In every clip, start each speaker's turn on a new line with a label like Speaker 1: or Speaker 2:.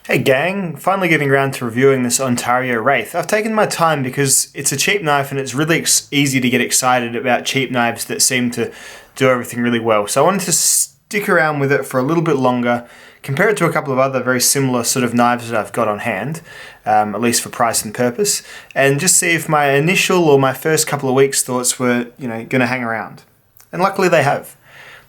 Speaker 1: Hey gang, finally getting around to reviewing this Ontario Wraith. I've taken my time because it's a cheap knife and it's really easy to get excited about cheap knives that seem to do everything really well. So I wanted to stick around with it for a little bit longer, compare it to a couple of other very similar sort of knives that I've got on hand, at least for price and purpose, and just see if my initial or my first couple of weeks thoughts were, going to hang around. And luckily they have.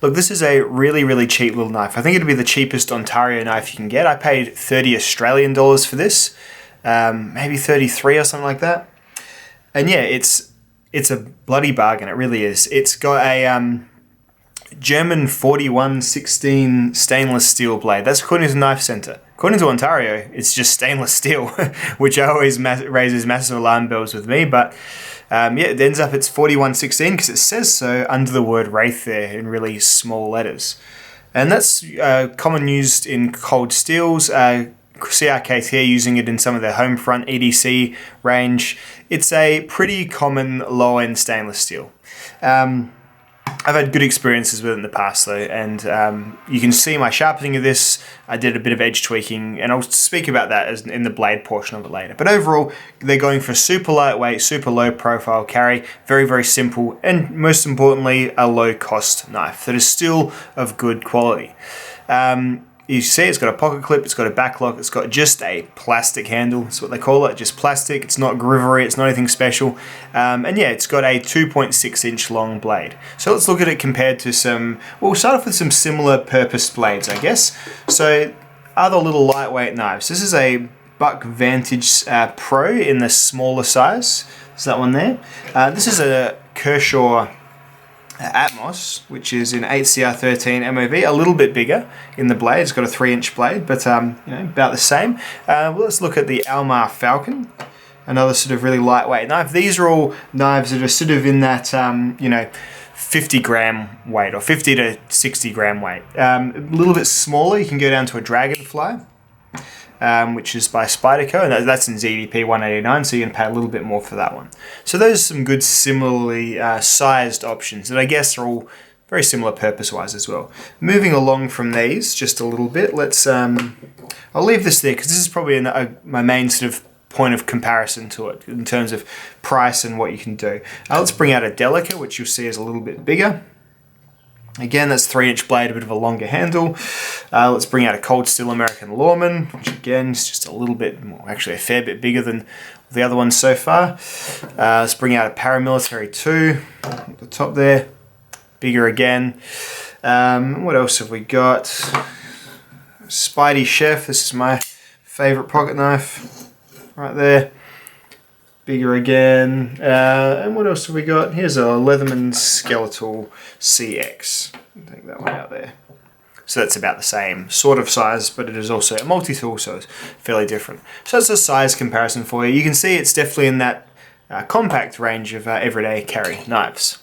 Speaker 1: Look, this is a really, really cheap little knife. I think it'd be the cheapest Ontario knife you can get. I paid 30 Australian dollars for this, maybe 33 or something like that. And yeah, it's a bloody bargain. It really is. It's got a German 4116 stainless steel blade. That's according to Knife Centre. According to Ontario, it's just stainless steel, which always raises massive alarm bells with me. But yeah, it ends up it's 4116 because it says so under the word Wraith there in really small letters. And that's common used in cold steels. CRKT are using it in some of their Homefront EDC range. It's a pretty common low-end stainless steel. I've had good experiences with it in the past though, and you can see my sharpening of this. I did a bit of edge tweaking, and I'll speak about that in the blade portion of it later. But overall, they're going for super lightweight, super low profile carry, very, very simple, and most importantly, a low cost knife that is still of good quality. You see it's got a pocket clip, it's got a backlock, it's got just a plastic handle, that's what they call it, just plastic. It's not groovery, it's not anything special. And yeah, it's got a 2.6 inch long blade. So let's look at it compared to we'll start off with some similar purpose blades, I guess. So other little lightweight knives. This is a Buck Vantage Pro in the smaller size. There's that one there. This is a Kershaw Atmos, which is in 8CR13 MOV, a little bit bigger in the blade. It's got a 3-inch blade, but about the same. Well, let's look at the Almar Falcon, another sort of really lightweight knife. These are all knives that are sort of in that 50 gram weight or 50 to 60 gram weight. A little bit smaller, you can go down to a Dragonfly, which is by Spyderco, and that's in ZDP 189, so you can pay a little bit more for that one. So those are some good similarly sized options that I guess are all very similar purpose-wise as well. Moving along from these just a little bit, I'll leave this there because this is probably my main sort of point of comparison to it in terms of price and what you can do. Let's bring out a Delica, which you'll see is a little bit bigger. Again, that's 3-inch blade, a bit of a longer handle. Let's bring out a Cold Steel American Lawman, which again is just a little bit, actually a fair bit bigger than the other ones so far. Let's bring out a Paramilitary 2 at the top there, bigger again. What else have we got? Spidey Chef, this is my favorite pocket knife, right there. Bigger again. And what else have we got? Here's a Leatherman Skeletal CX. Take that one out there. So that's about the same sort of size, but it is also a multi-tool, so it's fairly different. So that's a size comparison for you. You can see it's definitely in that compact range of everyday carry knives.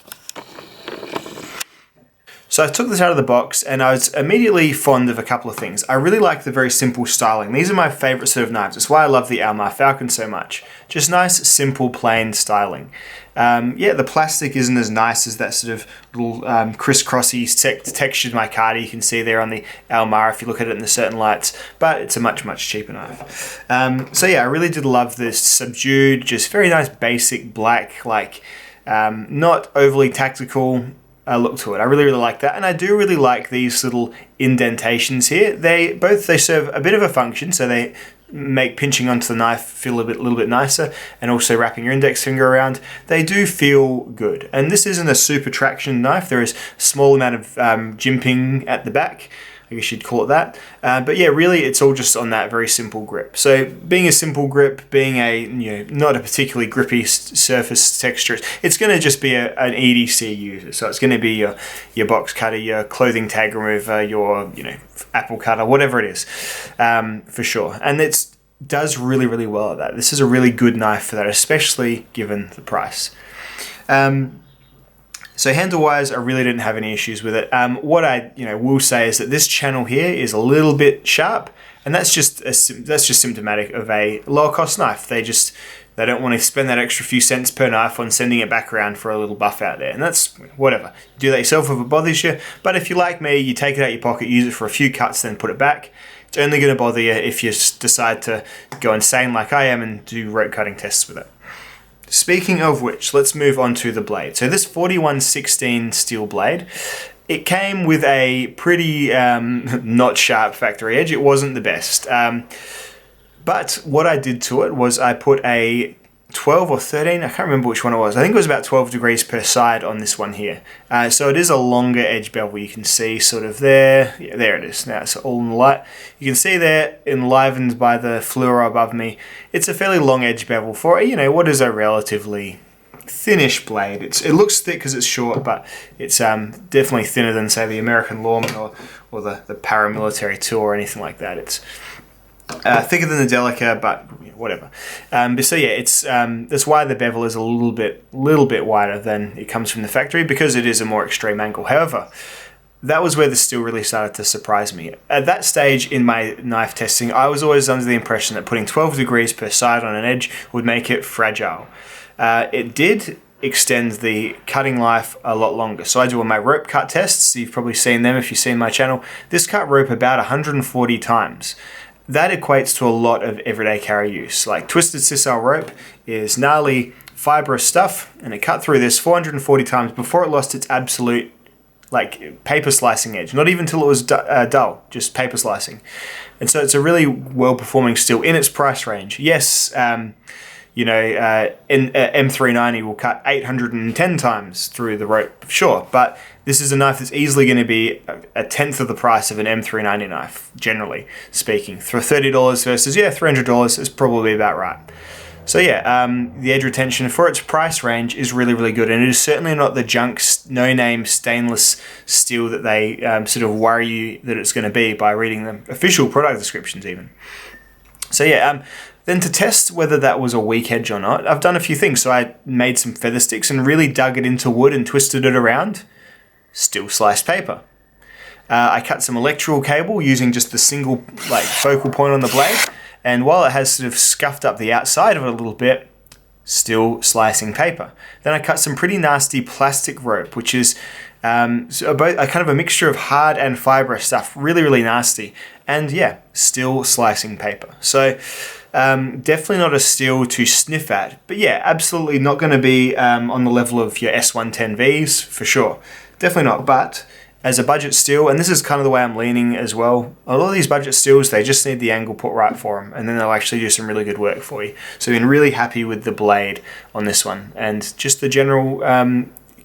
Speaker 1: So I took this out of the box and I was immediately fond of a couple of things. I really like the very simple styling. These are my favorite sort of knives. That's why I love the Almar Falcon so much. Just nice, simple, plain styling. Yeah, the plastic isn't as nice as that sort of little crisscrossy textured micarta you can see there on the Almar if you look at it in the certain lights, but it's a much, much cheaper knife. So yeah, I really did love this subdued, just very nice basic black, not overly tactical look to it. I really, really like that, and I do really like these little indentations here. They serve a bit of a function, so they make pinching onto the knife feel a little bit nicer, and also wrapping your index finger around. They do feel good, and this isn't a super traction knife. There is a small amount of jimping at the back, I guess you'd call it that. But yeah, really, it's all just on that very simple grip. So being a simple grip, being not a particularly grippy surface texture, it's going to just be an EDC user. So it's going to be your box cutter, your clothing tag remover, your apple cutter, whatever it is, for sure. And it does really, really well at that. This is a really good knife for that, especially given the price. So handle-wise, I really didn't have any issues with it. What I will say is that this channel here is a little bit sharp, and that's just symptomatic of a lower-cost knife. They don't want to spend that extra few cents per knife on sending it back around for a little buff out there, and that's whatever. Do that yourself if it bothers you. But if you're like me, you take it out of your pocket, use it for a few cuts, then put it back. It's only going to bother you if you decide to go insane like I am and do rope cutting tests with it. Speaking of which, let's move on to the blade. So this 4116 steel blade, it came with a pretty not sharp factory edge. It wasn't the best. But what I did to it was I put a 12 or 13, I can't remember which one it was. I think it was about 12 degrees per side on this one here. So it is a longer edge bevel. You can see sort of there. Yeah, there it is. Now it's all in the light. You can see there, enlivened by the fluoro above me. It's a fairly long edge bevel for, what is a relatively thinnish blade. It looks thick because it's short, but it's definitely thinner than, say, the American Lawman or the paramilitary tool or anything like that. It's thicker than the Delica, but whatever. So yeah, it's that's why the bevel is a little bit wider than it comes from the factory, because it is a more extreme angle. However, that was where the steel really started to surprise me. At that stage in my knife testing, I was always under the impression that putting 12 degrees per side on an edge would make it fragile. It did extend the cutting life a lot longer. So I do all my rope cut tests. You've probably seen them if you've seen my channel. This cut rope about 140 times. That equates to a lot of everyday carry use. Like twisted sisal rope is gnarly fibrous stuff, and it cut through this 440 times before it lost its absolute paper slicing edge. Not even till it was dull, just paper slicing. And so it's a really well-performing steel in its price range. Yes, M390 will cut 810 times through the rope, sure, but this is a knife that's easily going to be a tenth of the price of an M390 knife, generally speaking. For $30 versus, $300 is probably about right. So yeah, the edge retention for its price range is really, really good, and it is certainly not the junk, no-name stainless steel that they sort of worry you that it's going to be by reading the official product descriptions even. So yeah, then to test whether that was a weak edge or not, I've done a few things. So I made some feather sticks and really dug it into wood and twisted it around. Still sliced paper. I cut some electrical cable using just the single focal point on the blade, and while it has sort of scuffed up the outside of it a little bit, still slicing paper. Then I cut some pretty nasty plastic rope, which is both a kind of a mixture of hard and fibrous stuff, really, really nasty, and yeah, still slicing paper. So definitely not a steel to sniff at, but yeah, absolutely not going to be on the level of your S110Vs for sure. Definitely not, but as a budget steel, and this is kind of the way I'm leaning as well, a lot of these budget steels, they just need the angle put right for them, and then they'll actually do some really good work for you. So I've been really happy with the blade on this one, and just the general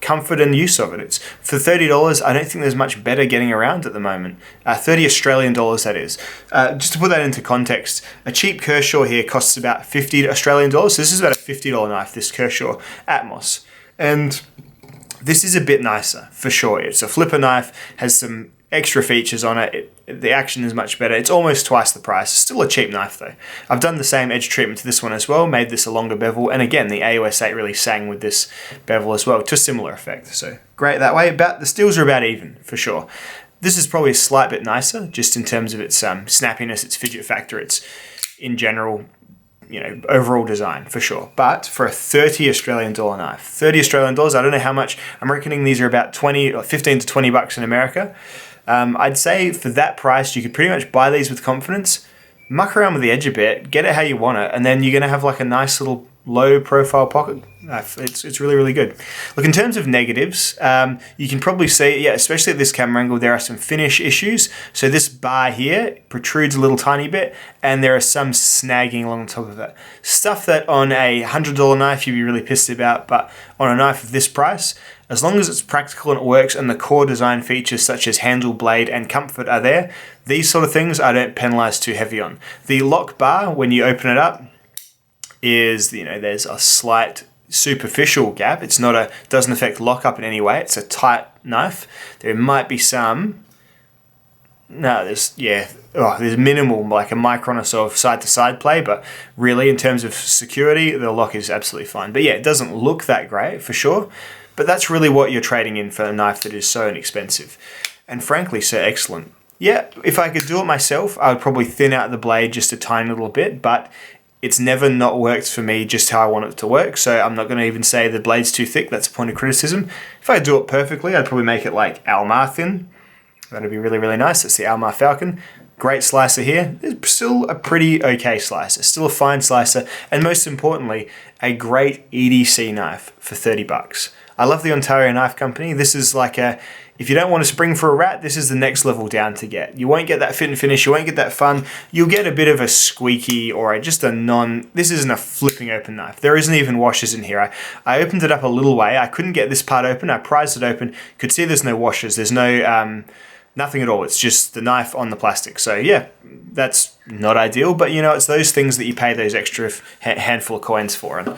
Speaker 1: comfort and use of it. It's for $30, I don't think there's much better getting around at the moment. 30 Australian dollars, that is. Just to put that into context, a cheap Kershaw here costs about 50 Australian dollars. So this is about a $50 knife, this Kershaw Atmos. And this is a bit nicer, for sure. It's a flipper knife, has some extra features on it. The action is much better. It's almost twice the price. It's still a cheap knife though. I've done the same edge treatment to this one as well, made this a longer bevel, and again, the AOS 8 really sang with this bevel as well, to a similar effect. So great that way. The steels are about even, for sure. This is probably a slight bit nicer, just in terms of its snappiness, its fidget factor, its, in general, overall design, for sure. But for a 30 Australian dollar knife, 30 Australian dollars, I don't know how much, I'm reckoning these are about 20 or 15 to 20 bucks in America. I'd say for that price, you could pretty much buy these with confidence, muck around with the edge a bit, get it how you want it, and then you're going to have like a nice little low profile pocket knife. It's really, really good. Look, in terms of negatives, you can probably see, especially at this camera angle, there are some finish issues. So this bar here protrudes a little tiny bit, and there are some snagging along the top of it. Stuff that on a $100 knife you'd be really pissed about, but on a knife of this price, as long as it's practical and it works and the core design features such as handle, blade, and comfort are there, these sort of things I don't penalize too heavy on. The lock bar, when you open it up, is, there's a slight superficial gap. It's not doesn't affect lockup in any way. It's a tight knife. There might be some, there's minimal, like a micron or so of side-to-side play, but really in terms of security, the lock is absolutely fine. But yeah, it doesn't look that great for sure, but that's really what you're trading in for a knife that is so inexpensive and frankly so excellent. Yeah, if I could do it myself, I would probably thin out the blade just a tiny little bit, but it's never not worked for me just how I want it to work, so I'm not going to even say the blade's too thick. That's a point of criticism. If I do it perfectly, I'd probably make it like Almar thin. That'd be really, really nice. It's the Almar Falcon. great slicer here. It's still a pretty okay slicer, still a fine slicer, and most importantly, a great EDC knife for 30 bucks. I love the Ontario Knife Company. This is like if you don't want to spring for a rat, this is the next level down to get. You won't get that fit and finish, you won't get that fun. You'll get a bit of a squeaky or just a this isn't a flipping open knife. There isn't even washers in here. I opened it up a little way. I couldn't get this part open. I prized it open, could see there's no washers. There's no, nothing at all. It's just the knife on the plastic. So yeah, that's not ideal, but it's those things that you pay those extra handful of coins for. And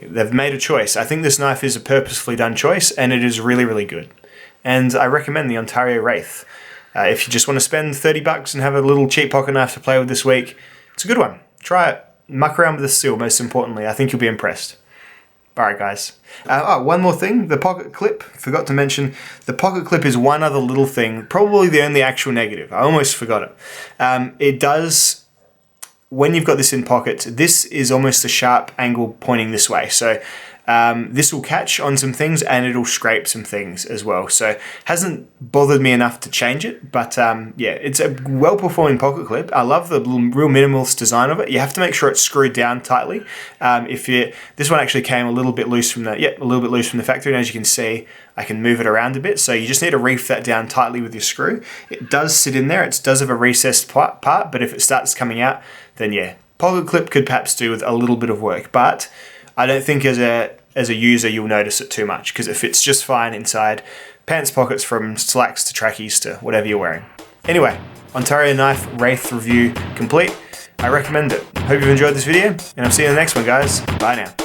Speaker 1: they've made a choice. I think this knife is a purposefully done choice, and it is really, really good. And I recommend the Ontario Wraith. If you just want to spend 30 bucks and have a little cheap pocket knife to play with this week, it's a good one. Try it. Muck around with the steel, most importantly. I think you'll be impressed. Alright guys. One more thing, the pocket clip. Forgot to mention, the pocket clip is one other little thing, probably the only actual negative. I almost forgot it. It does, when you've got this in pocket, this is almost a sharp angle pointing this way. So this will catch on some things and it'll scrape some things as well. So hasn't bothered me enough to change it, but yeah, it's a well-performing pocket clip. I love the real minimalist design of it. You have to make sure it's screwed down tightly. This one actually came a little bit loose from the factory, and as you can see, I can move it around a bit. So you just need to reef that down tightly with your screw. It does sit in there. It does have a recessed part, but if it starts coming out, then yeah, pocket clip could perhaps do with a little bit of work, but I don't think as a user you'll notice it too much because it fits just fine inside pants pockets from slacks to trackies to whatever you're wearing. Anyway, Ontario Knife Wraith review complete. I recommend it. Hope you've enjoyed this video, and I'll see you in the next one, guys. Bye now.